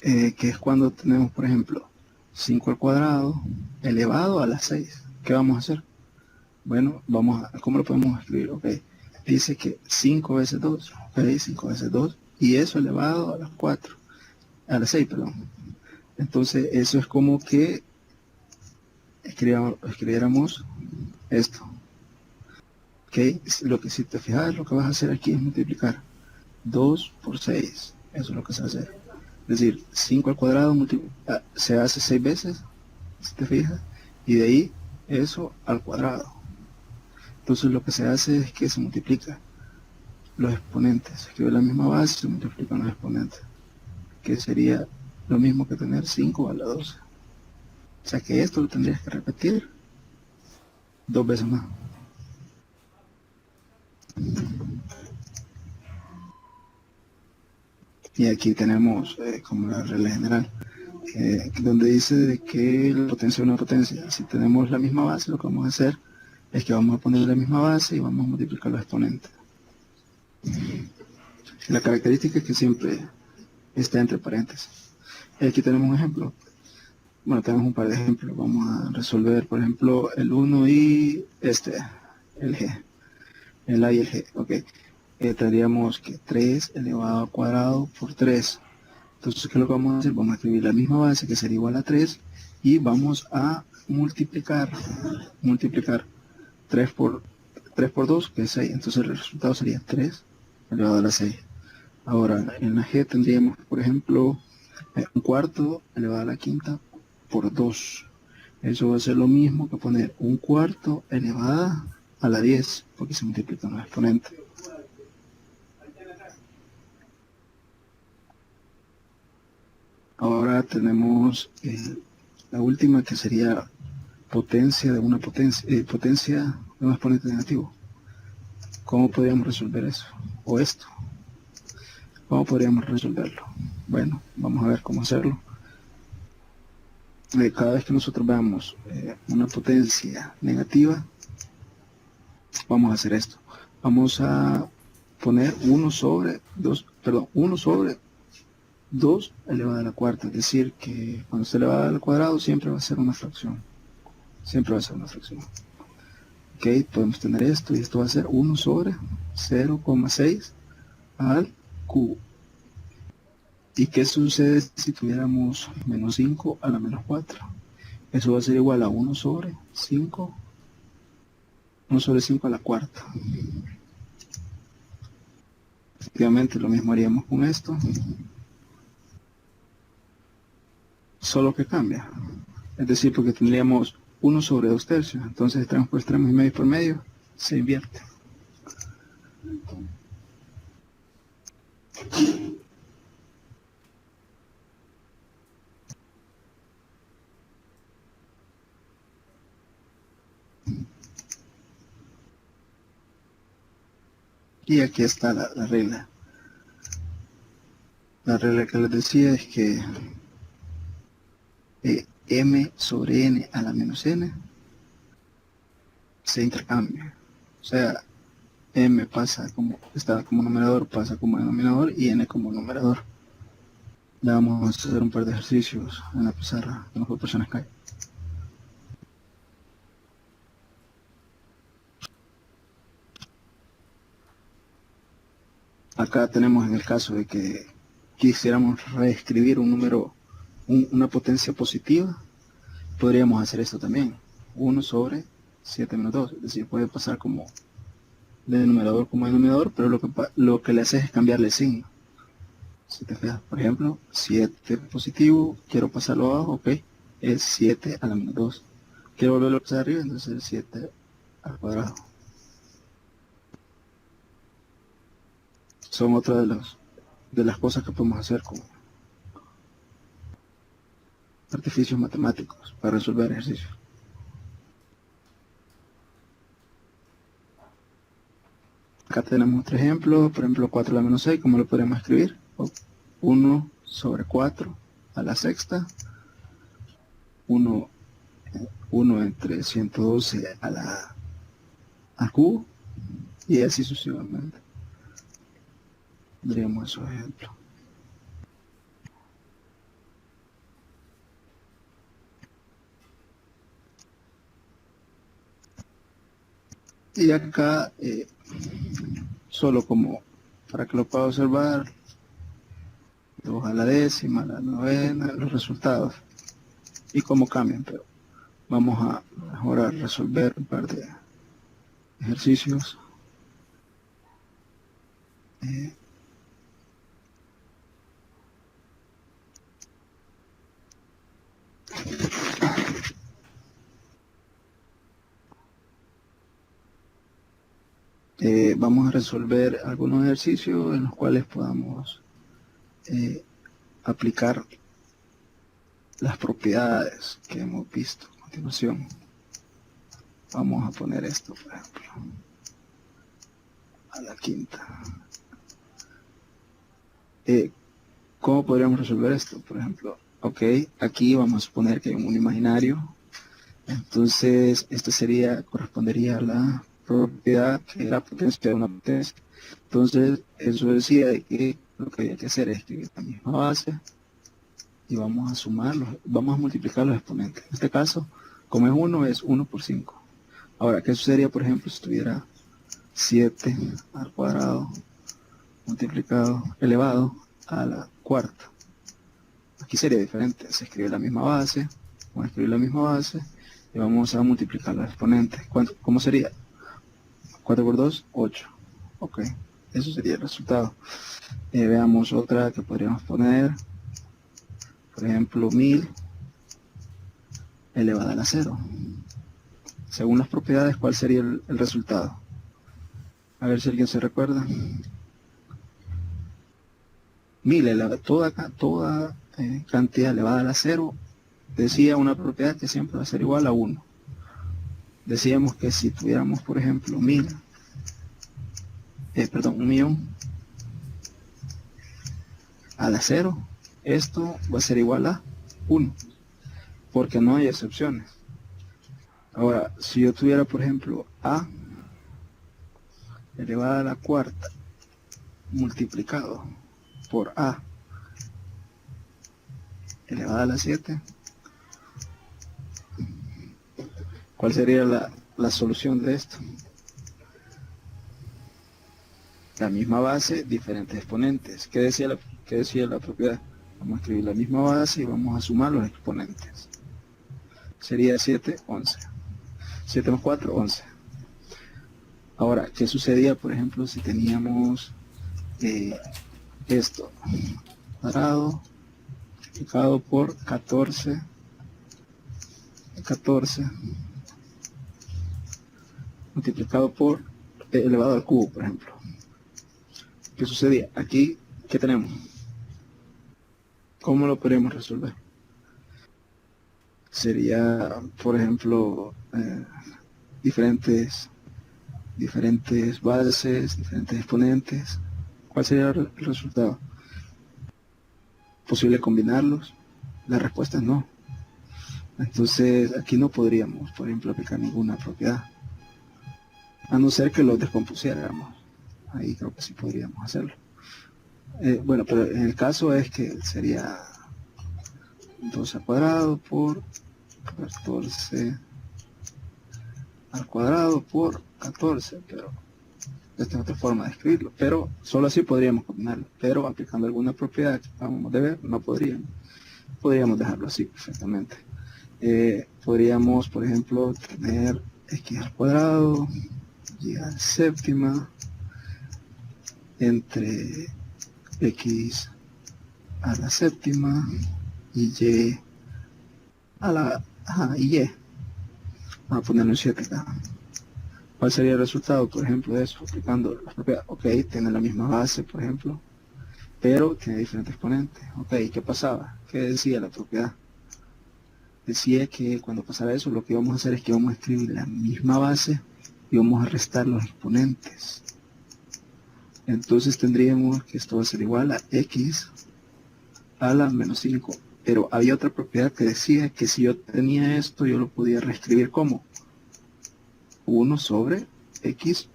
que es cuando tenemos, por ejemplo, 5 al cuadrado elevado a la 6. ¿Qué vamos a hacer? Bueno, ¿cómo lo podemos escribir? Ok, dice que 5 veces 2, ok, 5 veces 2, y eso elevado a las 4, a las 6, perdón. Entonces, eso es como que escribiéramos esto. Ok, lo que si te fijas, lo que vas a hacer aquí es multiplicar 2 por 6. Eso es lo que se va a hacer. Es decir, 5 al cuadrado se hace 6 veces, si te fijas, y de ahí eso al cuadrado. Entonces lo que se hace es que se multiplica los exponentes. Se escribe la misma base y se multiplican los exponentes, que sería lo mismo que tener 5 a la 12. O sea que esto lo tendrías que repetir 2 veces más. Y aquí tenemos como la regla general. donde dice de que la potencia es una potencia. Si tenemos la misma base, lo que vamos a hacer es que vamos a poner la misma base y vamos a multiplicar los exponentes. La característica es que siempre está entre paréntesis. Aquí tenemos un ejemplo. Bueno, tenemos un par de ejemplos. Vamos a resolver, por ejemplo, el 1 y el G. El A y el G. Ok. Tendríamos que 3 elevado al cuadrado por 3. Entonces, ¿qué es lo que vamos a hacer? Vamos a escribir la misma base que sería igual a 3 y vamos a multiplicar 3 por 2, que es 6. Entonces el resultado sería 3 elevado a la 6. Ahora, en la G tendríamos, por ejemplo, un cuarto elevado a la quinta por 2. Eso va a ser lo mismo que poner un cuarto elevada a la 10, porque se multiplican los exponentes. Ahora tenemos la última, que sería potencia de una potencia de un exponente negativo. ¿Cómo podríamos resolver eso? O esto. ¿Cómo podríamos resolverlo? Bueno, vamos a ver cómo hacerlo. Cada vez que nosotros veamos una potencia negativa, vamos a hacer esto. Vamos a poner 1 sobre 2 elevado a la cuarta. Es decir, que cuando se eleva al cuadrado siempre va a ser una fracción. Siempre va a ser una fracción. Ok, podemos tener esto y esto va a ser 1 sobre 0,6 al cubo. ¿Y qué sucede si tuviéramos menos 5 a la menos 4? Eso va a ser igual a 1 sobre 5 a la cuarta. Efectivamente, lo mismo haríamos con esto, solo que cambia. Es decir, porque tendríamos 1 sobre 2 tercios, entonces extremos por extremos y medio por medio se invierte. Y aquí está la regla. La regla que les decía es que m sobre n a la menos n se intercambia. O sea, m está como numerador, pasa como denominador y n como numerador. Le vamos a hacer un par de ejercicios en la pizarra que nos proporciona Skype. Acá tenemos, en el caso de que quisiéramos reescribir un número, una potencia positiva, podríamos hacer esto también. 1 sobre 7 menos 2. Es decir, puede pasar como de numerador como denominador, pero lo que le hace es cambiarle el signo. Si te fijas, por ejemplo, 7 positivo, quiero pasarlo abajo, ok, es 7 a la menos 2. Quiero volverlo a pasar arriba, entonces es 7 al cuadrado. Son otras de las cosas que podemos hacer con artificios matemáticos para resolver ejercicios. Acá tenemos otro ejemplo, por ejemplo 4 a la menos 6, ¿cómo lo podríamos escribir? 1 sobre 4 a la sexta, 1 entre 112 al cubo, y así sucesivamente. Tendríamos esos ejemplos. Y acá, solo como para que lo pueda observar, 2 a la décima, a la novena, los resultados y cómo cambian, pero vamos a ahora resolver un par de ejercicios. Vamos a resolver algunos ejercicios en los cuales podamos aplicar las propiedades que hemos visto a continuación. Vamos a poner esto, por ejemplo, a la quinta. ¿Cómo podríamos resolver esto? Por ejemplo, Ok, aquí vamos a suponer que hay un imaginario. Entonces, esto correspondería a la propiedad que es la potencia de una potencia. Entonces, eso decía de que lo que había que hacer es escribir la misma base y vamos a sumarlos, vamos a multiplicar los exponentes. En este caso, como es 1 por 5. Ahora, ¿qué sucedería, por ejemplo, si tuviera 7 al cuadrado multiplicado, elevado a la cuarta? Aquí sería diferente, se escribe la misma base, vamos a escribir la misma base y vamos a multiplicar los exponentes. ¿Cómo sería? 4 por 2, 8. Ok, eso sería el resultado. Veamos otra que podríamos poner, por ejemplo, 1000 elevada a la 0. Según las propiedades, ¿cuál sería el resultado? A ver si alguien se recuerda. 1000 elevada, toda cantidad elevada a la 0, decía una propiedad que siempre va a ser igual a 1. Decíamos que si tuviéramos, por ejemplo, 1.000.000 a la 0, esto va a ser igual a 1, porque no hay excepciones. Ahora, si yo tuviera, por ejemplo, a elevada a la cuarta multiplicado por a elevada a la 7, ¿cuál sería la solución de esto? La misma base, diferentes exponentes. ¿Qué decía la propiedad? Vamos a escribir la misma base y vamos a sumar los exponentes. Sería 7, 11. 7 más 4, 11. Ahora, ¿qué sucedía, por ejemplo, si teníamos esto cuadrado multiplicado por 14 multiplicado por elevado al cubo, por ejemplo? ¿Qué sucedía? Aquí, ¿qué tenemos? ¿Cómo lo podríamos resolver? Sería, por ejemplo, diferentes bases, diferentes exponentes. ¿Cuál sería el resultado? ¿Posible combinarlos? La respuesta es no. Entonces, aquí no podríamos, por ejemplo, aplicar ninguna propiedad, a no ser que lo descompusiéramos. Ahí creo que sí podríamos hacerlo. Bueno, pero en el caso es que sería 12 al cuadrado por 14 al cuadrado por 14, pero esta es otra forma de escribirlo. Pero solo así podríamos combinarlo. Pero aplicando alguna propiedad que acabamos de ver, no podríamos. Podríamos dejarlo así perfectamente. Podríamos, por ejemplo, tener x al cuadrado y a la séptima entre x a la séptima y y a la y y. Vamos a ponerle un 7 acá. ¿Cuál sería el resultado, por ejemplo, de eso? Aplicando las propiedades. Ok, tiene la misma base, por ejemplo, pero tiene diferentes exponentes. Ok, ¿qué pasaba? ¿Qué decía la propiedad? Decía que cuando pasara eso, lo que íbamos a hacer es que íbamos a escribir la misma base y vamos a restar los exponentes. Entonces tendríamos que esto va a ser igual a x a la menos 5. Pero había otra propiedad que decía que si yo tenía esto, yo lo podía reescribir como 1 sobre x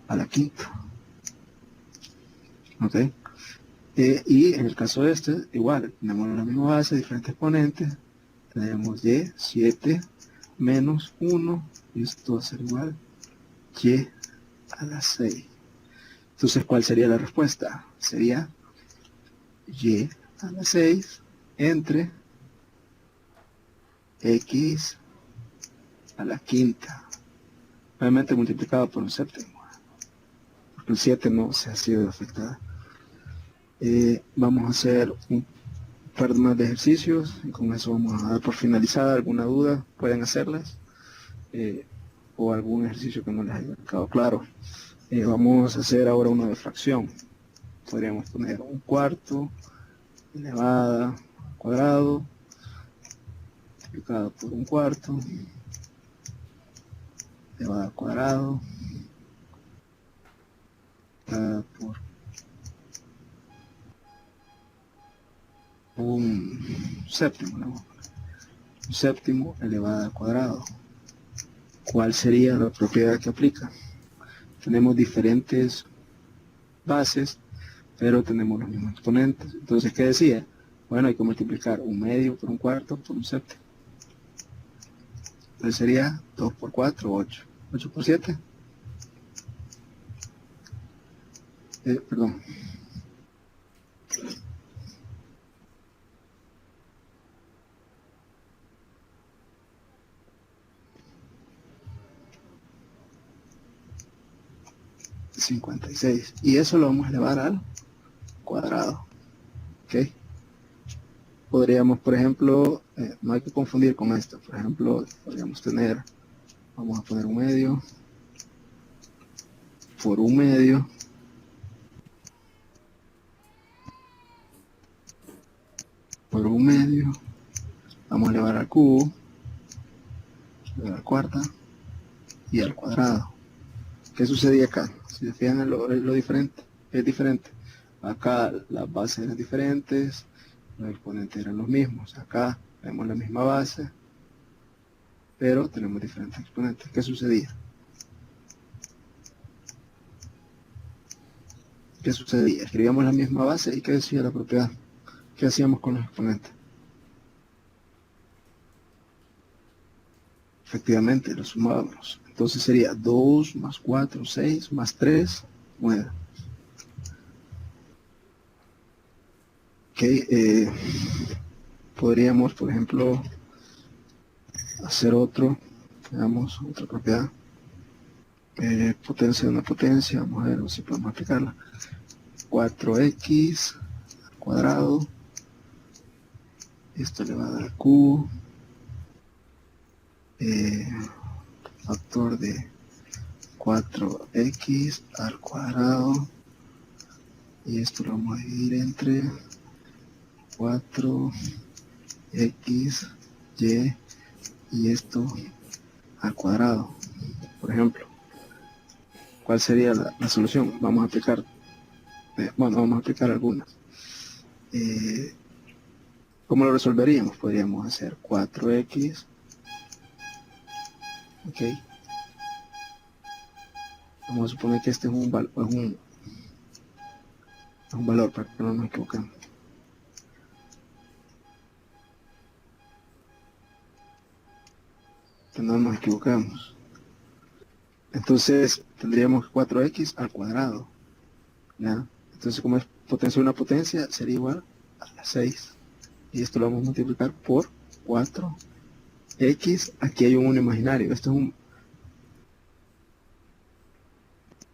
a la quinta. ¿Ok? Y en el caso de este, igual, tenemos la misma base, diferentes exponentes. Tenemos y, 7 menos 1, y esto va a ser igual y a la 6. Entonces, ¿cuál sería la respuesta? Sería y a la 6 entre x a la quinta, obviamente multiplicado por un séptimo, porque el 7 no se ha sido afectado. Vamos a hacer un par más de ejercicios y con eso vamos a dar por finalizada. ¿Alguna duda? Pueden hacerlas, o algún ejercicio que no les haya quedado claro. Vamos a hacer ahora uno de fracción. Podríamos poner un cuarto elevada al cuadrado multiplicado por un cuarto elevado al cuadrado por un séptimo, ¿no? Un séptimo elevado al cuadrado. ¿Cuál sería la propiedad que aplica? Tenemos diferentes bases, pero tenemos los mismos exponentes. Entonces, ¿qué decía? Bueno, hay que multiplicar un medio por un cuarto por un séptimo. Entonces sería 2 por 4, 8. 8 por 7. Perdón. $56. Y eso lo vamos a elevar al cuadrado. ¿Ok? Podríamos, por ejemplo, no hay que confundir con esto. Por ejemplo, podríamos tener, vamos a poner un medio por un medio por un medio. Vamos a elevar al cubo, elevar a la cuarta y al cuadrado. ¿Qué sucedía acá? Si se fijan en lo diferente, es diferente. Acá las bases eran diferentes, los exponentes eran los mismos. Acá vemos la misma base, pero tenemos diferentes exponentes. ¿Qué sucedía? ¿Qué sucedía? Escribíamos la misma base y ¿qué decía la propiedad? ¿Qué hacíamos con los exponentes? Efectivamente, los sumábamos. Entonces sería 2 más 4, 6 más 3, 9. Ok, podríamos, por ejemplo, hacer veamos, otra propiedad. Potencia de una potencia, vamos a ver si podemos aplicarla. 4x al cuadrado, esto elevado al cubo, factor de 4x al cuadrado, y esto lo vamos a dividir entre 4x, y esto al cuadrado. Por ejemplo, ¿cuál sería la solución? Vamos a aplicar, vamos a aplicar algunas. ¿Cómo lo resolveríamos? Podríamos hacer 4x, ok. Vamos a suponer que este es un valor para que no nos equivoquemos. Que no nos equivocamos. Entonces tendríamos 4x al cuadrado, ¿ya? Entonces, como es potencia de una potencia, sería igual a la 6. Y esto lo vamos a multiplicar por 4x. Aquí hay un 1 imaginario. Esto es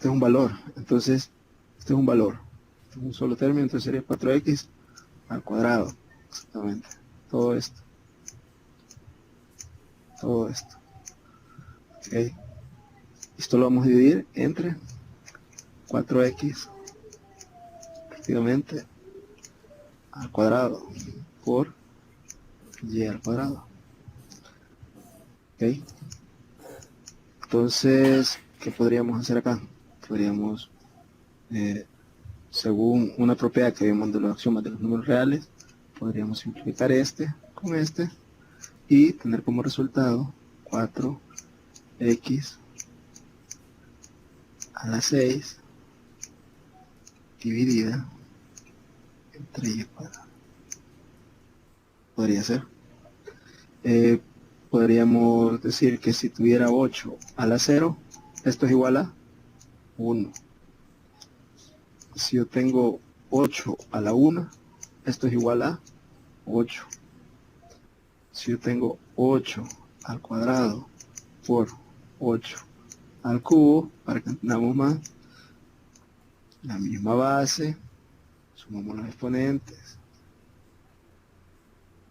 un valor. Entonces, este es un valor. Este es un solo término, entonces sería 4x al cuadrado. Exactamente. Todo esto. Todo esto. Ok. Esto lo vamos a dividir entre 4x, efectivamente, al cuadrado por y al cuadrado. Ok. Entonces, ¿qué podríamos hacer acá? Podríamos, según una propiedad que vimos de los axiomas de los números reales, podríamos simplificar este con este y tener como resultado 4x a la 6 dividida entre y al cuadrado. Podría ser. Podríamos decir que si tuviera 8 a la 0, esto es igual a 1. Si yo tengo 8 a la 1, esto es igual a 8. Si yo tengo 8 al cuadrado por 8 al cubo, para que entendamos más, la misma base, sumamos los exponentes.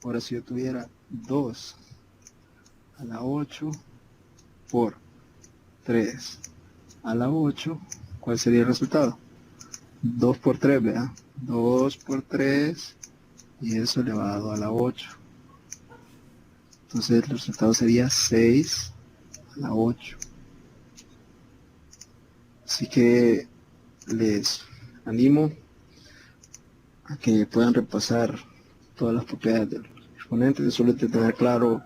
Ahora si yo tuviera 2 a la 8 por 3 a la 8, ¿cuál sería el resultado? 2 por 3, ¿verdad? 2 por 3 y eso elevado a la 8. Entonces el resultado sería 6 a la 8. Así que les animo a que puedan repasar todas las propiedades de los exponentes, solo hay que tener claro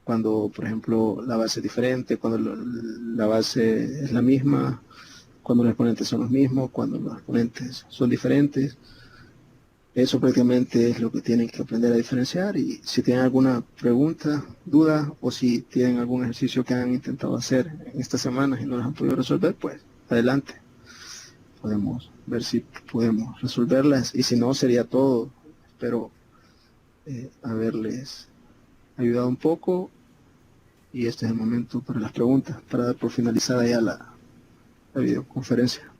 cuando, por ejemplo, la base es diferente, cuando la base es la misma, cuando los exponentes son los mismos, cuando los exponentes son diferentes. Eso prácticamente es lo que tienen que aprender a diferenciar, y si tienen alguna pregunta, duda, o si tienen algún ejercicio que han intentado hacer en estas semanas y no los han podido resolver, pues adelante. Podemos ver si podemos resolverlas, y si no, sería todo. Espero haberles ayudado un poco, y este es el momento para las preguntas, para dar por finalizada ya la videoconferencia.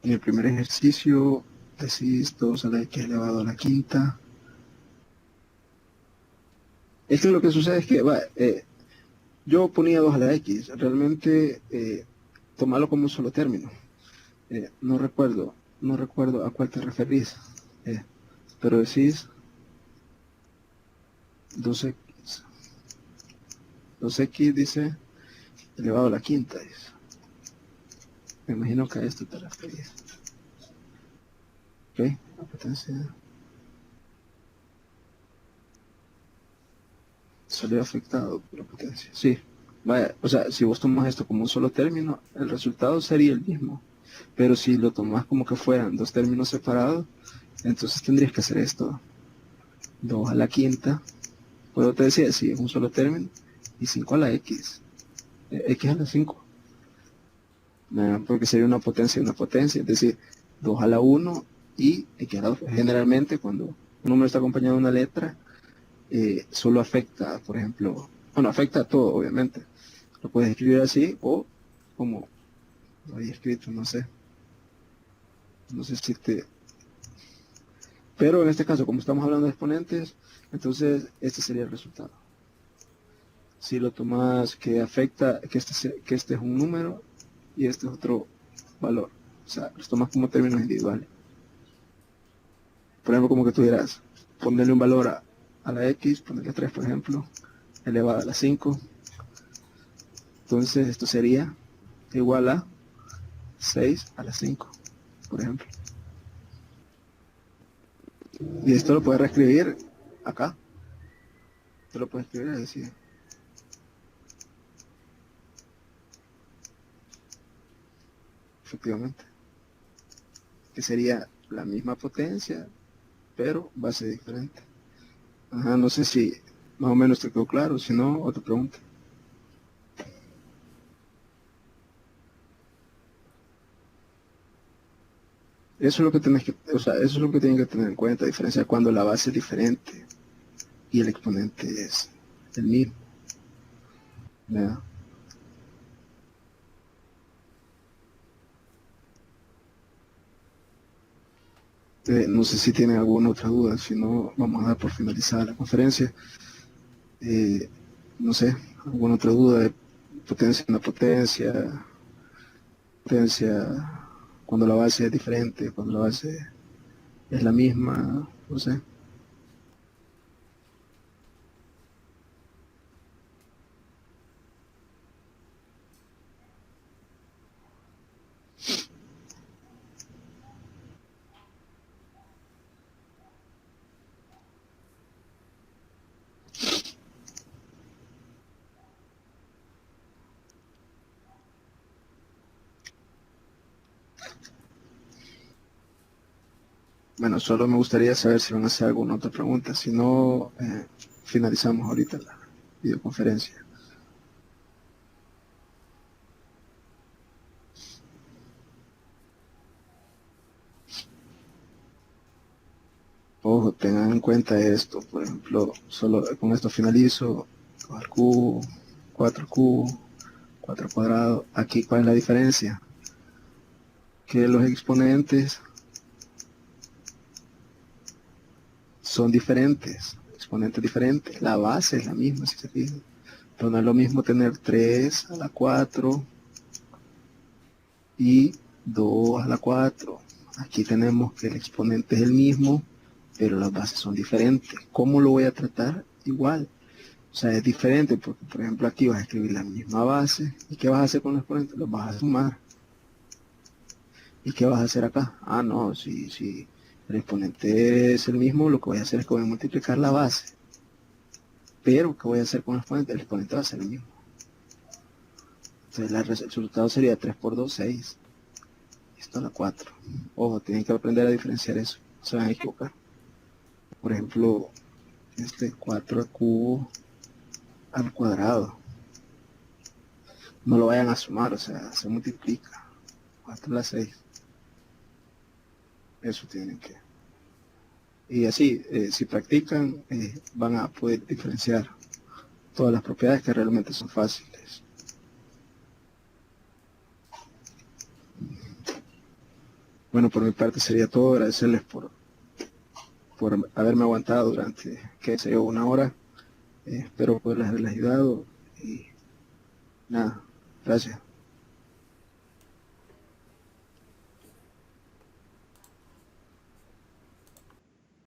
En el primer ejercicio decís 2 a la x elevado a la quinta. Es que lo que sucede es que yo ponía 2 a la x, realmente tomarlo como un solo término. No recuerdo a cuál te referís, pero decís 2x, 2x dice elevado a la quinta, dice. Me imagino que a esto te referís. Ok, la potencia salió afectado por la potencia. Sí, vaya, o sea, si vos tomas esto como un solo término, el resultado sería el mismo. Pero si lo tomás como que fueran dos términos separados, entonces tendrías que hacer esto. 2 a la quinta. Pues te decía, si es un solo término, y 5 a la x. X a la 5. Porque sería una potencia y una potencia. Es decir, 2 a la 1 y x a la 2. Generalmente, cuando un número está acompañado de una letra, solo afecta, por ejemplo, bueno, afecta a todo, obviamente. Lo puedes escribir así, o como lo había escrito, no sé. No sé si te... Pero en este caso, como estamos hablando de exponentes, entonces este sería el resultado. Si lo tomas que afecta, que este es un número y este es otro valor. O sea, los tomas como términos individuales. Por ejemplo, como que tuvieras ponerle un valor a la x, ponerle 3, por ejemplo, elevado a la 5. Entonces esto sería igual a 6 a la 5, por ejemplo. Y esto lo puedes reescribir acá. Esto lo puedes escribir así. Efectivamente. Que sería la misma potencia, pero base diferente. Ajá, no sé si más o menos te quedó claro, si no, otra pregunta. Eso es lo que tienes que, o sea, eso es lo que tienen que tener en cuenta, diferenciar cuando la base es diferente y el exponente es el mismo. ¿Verdad? No sé si tienen alguna otra duda, si no, vamos a dar por finalizada la conferencia. No sé, alguna otra duda de potencia, una potencia, cuando la base es diferente, cuando la base es la misma, no sé. Bueno, solo me gustaría saber si van a hacer alguna otra pregunta, si no, finalizamos ahorita la videoconferencia. Ojo, tengan en cuenta esto, por ejemplo, solo con esto finalizo, 2 al cubo, 4 al cubo, 4 al cuadrado. Aquí, ¿cuál es la diferencia? Que los exponentes son diferentes, exponentes diferentes, la base es la misma, si se fijan. Pero no es lo mismo tener 3 a la 4 y 2 a la 4. Aquí tenemos que el exponente es el mismo, pero las bases son diferentes. ¿Cómo lo voy a tratar? Igual. O sea, es diferente porque, por ejemplo, aquí vas a escribir la misma base. ¿Y qué vas a hacer con los exponentes? Los vas a sumar. ¿Y qué vas a hacer acá? Ah, no, si el exponente es el mismo, lo que voy a hacer es que voy a multiplicar la base. Pero, ¿qué voy a hacer con el exponente? El exponente va a ser el mismo. Entonces, el resultado sería 3 por 2, 6. Esto es la 4. Ojo, tienen que aprender a diferenciar eso. No se van a equivocar. Por ejemplo, este 4 al cubo al cuadrado. No lo vayan a sumar, o sea, se multiplica. 4 a la 6. Eso tienen que. Y así, si practican, van a poder diferenciar todas las propiedades que realmente son fáciles. Bueno, por mi parte sería todo. Agradecerles por haberme aguantado durante, qué sé yo, una hora. Espero poderles haberles ayudado. Y nada, gracias.